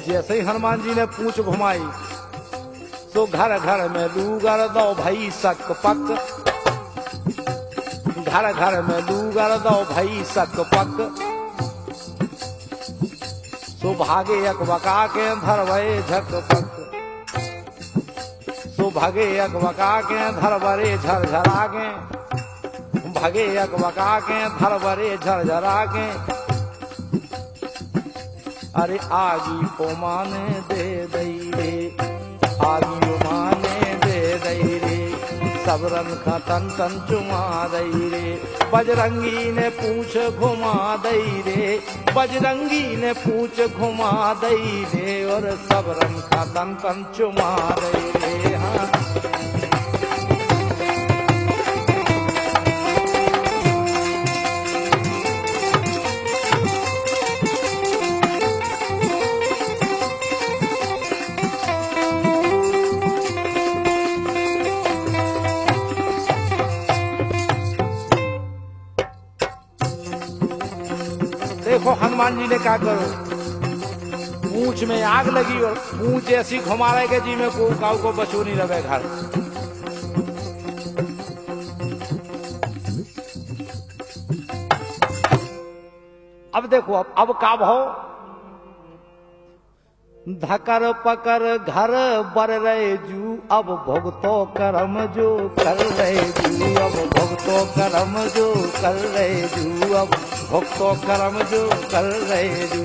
जैसे ही हनुमान जी ने पूंछ घुमाई तो घर घर में लूगर दो भई सक पक, घर घर में लूगर दो भई सक पक, सो भागे अकबका के धरवरे झक पक, सो भागे अकबका के धरवरे झरझरा के, भगे अकबका के धरवरे झरझरा के, अरे आगी को माने दे दई रे, आगी को माने दे दई रे, सबरन का तन तन चुमा दई रे, बजरंगी ने पूंछ घुमा दई रे, बजरंगी ने पूंछ घुमा दई रे, और सबरन का तन तन चुमा दई रे। हाँ देखो हनुमान जी ने क्या करो, पूंछ में आग लगी और पूंछ ऐसी घुमा रहे कि जी में को काऊ को बचो नहीं रहे घर। अब देखो अब का भाव, धकर पकर घर बर रहे जू, अब भुगतो कर्म जो कर रहे जू, अब भुगतो कर्म जो कर रहे जू, अब भुगतो कर्म जो कर रहे जू।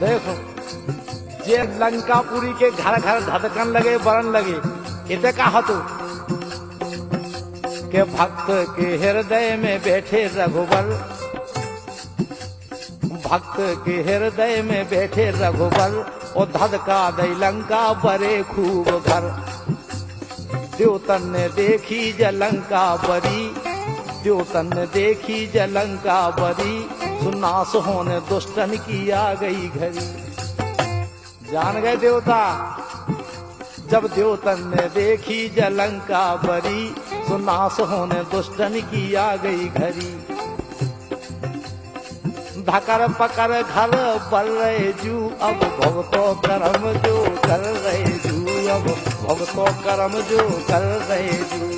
देखो जे लंकापुरी के घर घर धड़कन लगे बरन लगे, इते का हतु के भक्त के हृदय में बैठे रघुबर, भक्त के हृदय में बैठे रघुबर, और धधका दई लंका बरे खूब घर। द्योतन ने देखी जलंका बरी, द्योतन ने देखी जलंका बरी, सुनास होने दुष्टन की आ गई घड़ी। जान गए देवता, जब द्योतन ने देखी जलंका बरी, सुनास होने दुष्टन की आ गई घड़ी। धकर पकर घर बर रहे जू, अब भुगतो कर्म जो कर रहे जू, अब भुगतो कर्म जो कर रहे जू।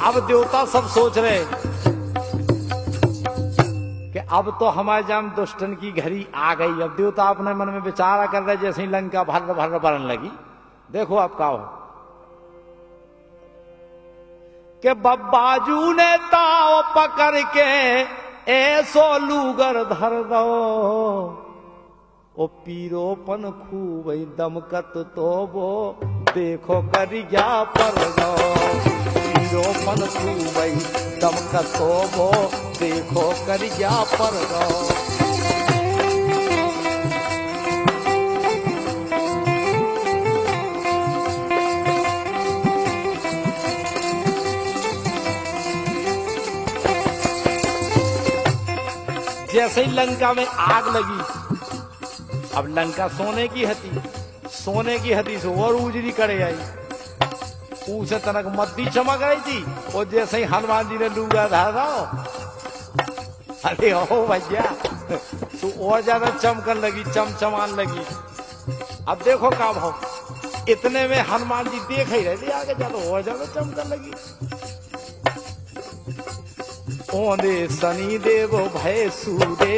अब देवता सब सोच रहे कि अब तो हमारे जान दुष्टन की घड़ी आ गई। अब देवता अपने मन में विचार कर रहे जैसे ही लंका भर भर बरन लगी। देखो अब का हो कि बब्बाजू ने ताव पकड़ के ऐसो लूगर धर दो, ओ पीरोपन खूब दमकत तो वो देखो करिया पर दो, पीरोपन खूब दमकत तो वो देखो करिया पर दो। जैसे ही लंका में आग लगी, अब लंका सोने की हती से और उजरी करे आई, उसे तनक मद्दी चमक रही थी। और जैसे ही हनुमान जी ने लूंगा धारा, अरे ओ भैया तो और ज्यादा चमकन लगी, चमचमान लगी। अब देखो का भाव, इतने में हनुमान जी देख ही रहे थे, आगे चलो और ज्यादा चमकन लगी। ओंदे शनि देव भय सूरे,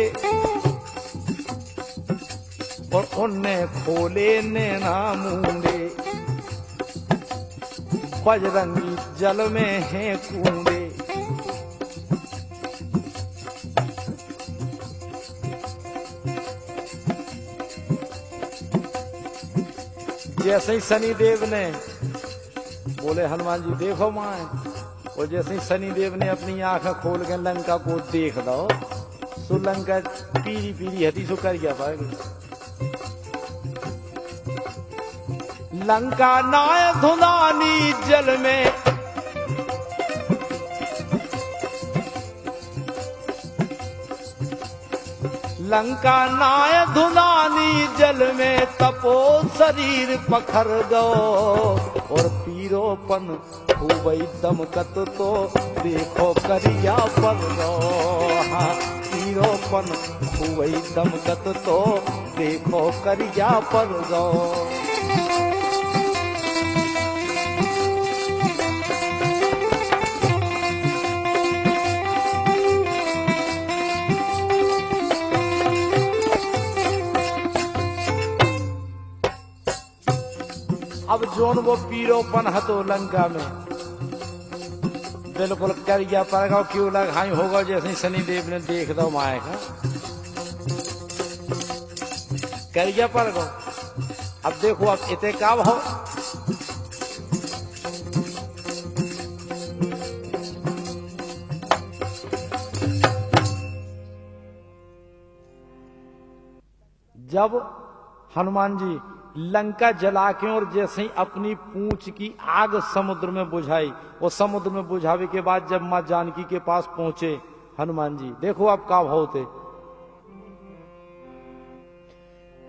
और उनने खोले नैना मूंदे, बजरंगी जल में है कूंदे। जैसे ही शनिदेव ने बोले हनुमान जी देखो मां, और जैसे ही शनिदेव ने अपनी आंखें खोल के लंका को देख दो, सो लंका पीली पीली हती सो कर गया पाएगी। लंका नाय धुलानी जल में, लंका नाय धुलानी जल में, तपो शरीर पखर गो, और पीरोपन खूबई दमकत तो देखो करिया पर गो। हाँ, पीरोपन खूबई दमकत तो देखो करिया पर गो। अब जोन वो पीरोपन हतो लंका में, बिल्कुल करिया पर गो, क्यों लगाई होगा जैसे शनिदेव ने देख दो माए का करिया पर गो। अब देखो अब इते का भाव, जब हनुमान जी लंका जला के और जैसे ही अपनी पूंछ की आग समुद्र में बुझाई, और समुद्र में बुझावे के बाद जब मां जानकी के पास पहुंचे हनुमान जी, देखो आप का भाव थे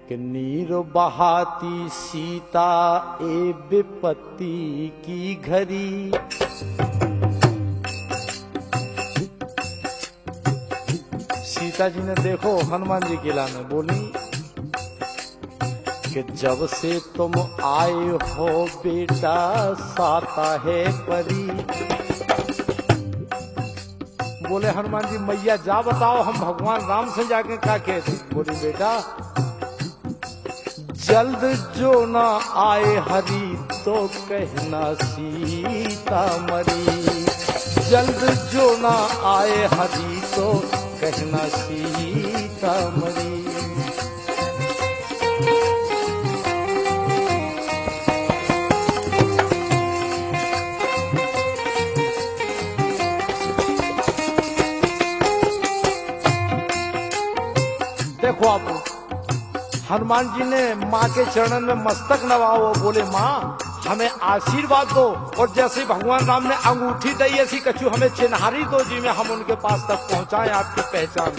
कि नीर बहाती सीता ए विपत्ति की घड़ी, सीता जी ने देखो हनुमान जी के लाने बोली कि जब से तुम आए हो बेटा साता है परी। बोले हनुमान जी मैया जा बताओ हम भगवान राम से जाके क्या कहते। बोली बेटा जल्द जो ना आए हरि तो कहना सीता मरी, जल्द जो ना आए हरि तो कहना सीता मरी। देखो आप हनुमान जी ने माँ के चरणन में मस्तक नवाओ, बोले माँ हमें आशीर्वाद दो, और जैसे भगवान राम ने अंगूठी दी ऐसी कछु हमें चिन्हारी दो जी में हम उनके पास तक पहुंचाएं आपकी पहचान।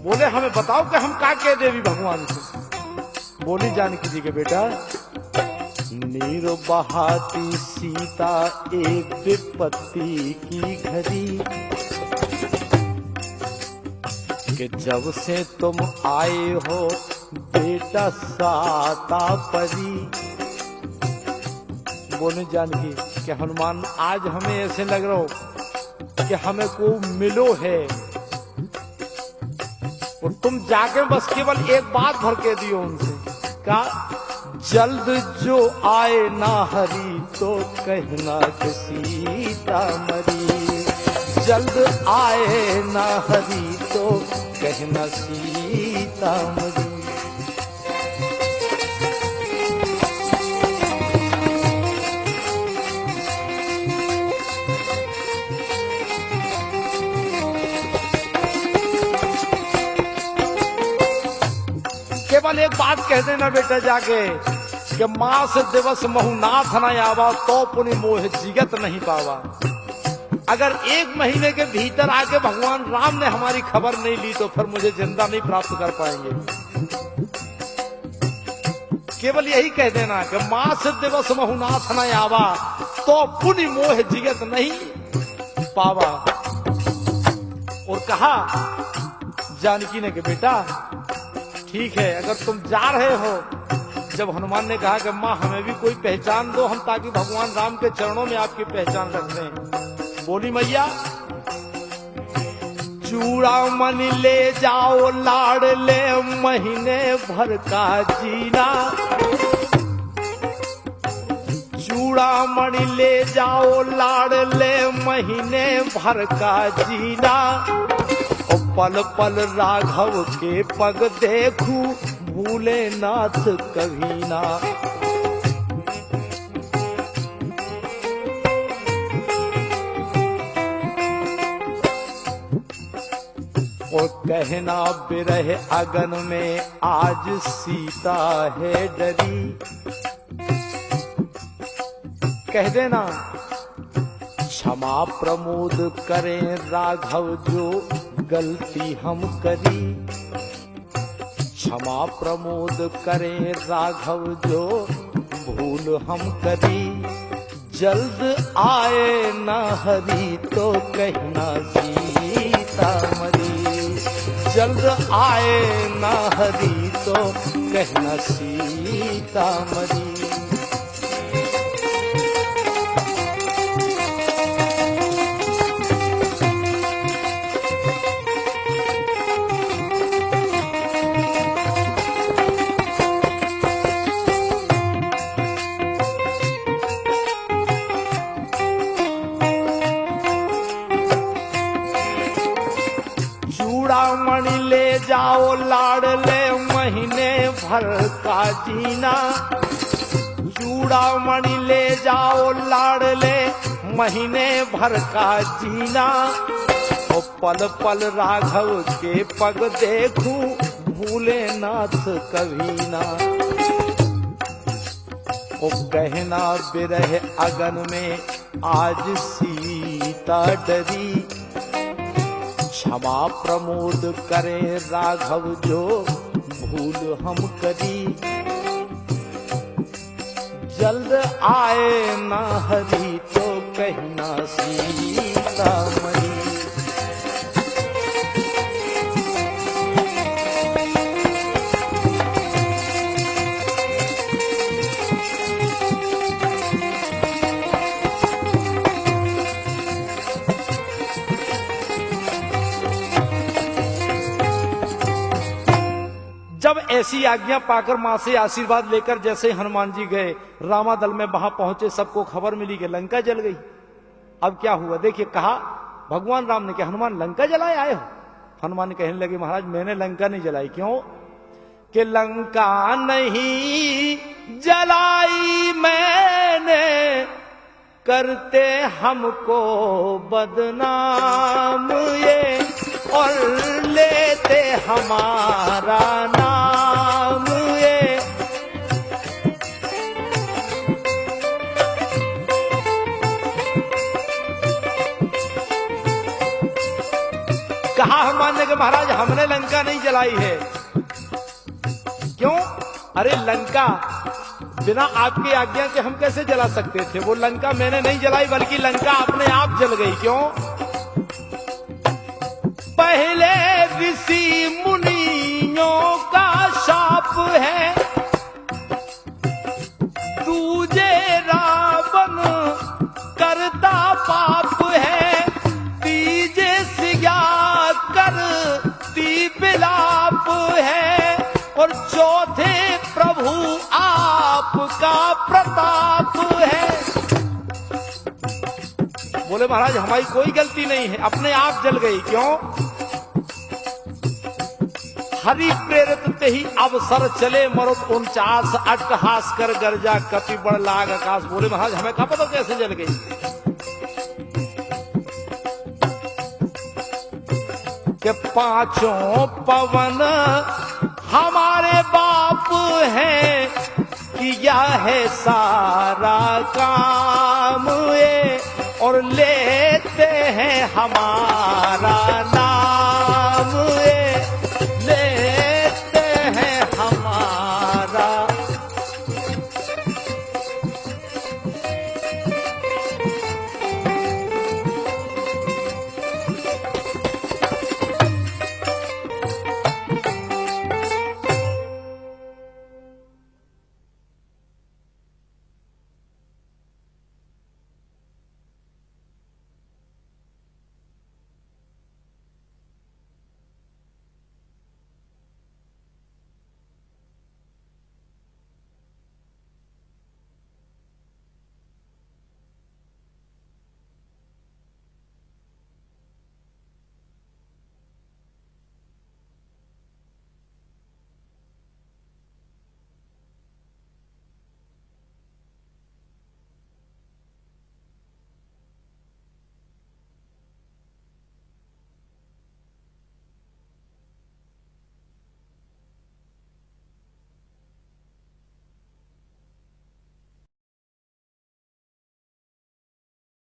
बोले हमें बताओ कि हम क्या कह देवी भगवान से। बोली जानकी जी के बेटा नीर बहाती सीता एक विपत्ति की घड़ी, कि जब से तुम आए हो बेटा साता परी। बोले जानकी कि हनुमान आज हमें ऐसे लग रहा हो कि हमें को मिलो है, और तुम जाके बस केवल एक बात भर के दियो उनसे, का जल्द जो आए ना हरि तो कहना कि सीता मरी, जल्द आए ना हरि तो कहना सीता मरी। केवल एक बात कह देना बेटा जाके कि मास दिवस महु नाथ न आवा तो पुनि मोह जिगत नहीं पावा। अगर 1 महीने के भीतर आके भगवान राम ने हमारी खबर नहीं ली तो फिर मुझे जिंदा नहीं प्राप्त कर पाएंगे। केवल यही कह देना कि मास दिवस महुनाथ न आवा तो पुण्य मोह जिगत नहीं पावा। और कहा जानकी ने कि बेटा ठीक है, अगर तुम जा रहे हो। जब हनुमान ने कहा कि माँ हमें भी कोई पहचान दो, हम ताकि भगवान राम के चरणों में आपकी पहचान रख लें। बोली मैया चूड़ामणि ले जाओ लाड़ ले महीने भर का जीना। चूड़ामणि ले जाओ लाड़ ले महीने भर का जीना। और पल पल राघव के पग देखूं भूले नाथ कभी ना। और कहना बिरह अगन में आज सीता है डरी। कह देना क्षमा प्रमोद करें राघव जो गलती हम करी। क्षमा प्रमोद करें राघव जो भूल हम करी। जल्द आए न हरि तो कहना सीता मरी। जल्द आए न हरि तो कहना सीता मरी। चूड़ामणि ले जाओ लाड़ ले महीने भर का जीना। चूड़ामणि ले जाओ लाड़ ले महीने भर का जीना। और पल पल राघव के पग देखूं भूले नाथ कभी ना। और कहना बिरह अगन में आज सीता डरी। क्षमा प्रमोद करें राघव जो भूल हम करी। जल्द आए न हरि तो कहना सीता मरी। जब ऐसी आज्ञा पाकर मां से आशीर्वाद लेकर जैसे हनुमान जी गए, रामादल में वहां पहुंचे, सबको खबर मिली कि लंका जल गई। अब क्या हुआ देखिए, कहा भगवान राम ने कि हनुमान लंका जलाए आए हो। हनुमान कहने लगे महाराज मैंने लंका नहीं जलाई। क्यों? कि लंका नहीं जलाई मैंने करते हमको बदनाम ये। और लेते हमारा नाम ये। कहा हनुमान ने कि महाराज हमने लंका नहीं जलाई है। क्यों? अरे लंका बिना आपकी आज्ञा के हम कैसे जला सकते थे? वो लंका मैंने नहीं जलाई बल्कि लंका अपने आप जल गई। क्यों? पहले ऋषि मुनियों का शाप है, दूजे रावण करता पाप है, तीजे सिया करती बिलाप है, और चौथे प्रभु आपका प्रताप है। बोले महाराज हमारी कोई गलती नहीं है, अपने आप जल गई। क्यों? हरि प्रेरित ते ही अवसर चले मरुत 49 अट्टहास कर गर्जा कपि बड़ लाग आकाश। बोले महाराज हमें क्या पता कैसे जल गई। कि पांचों पवन हमारे बाप हैं, किया है सारा काम ये, और लेते है हमारा नाम।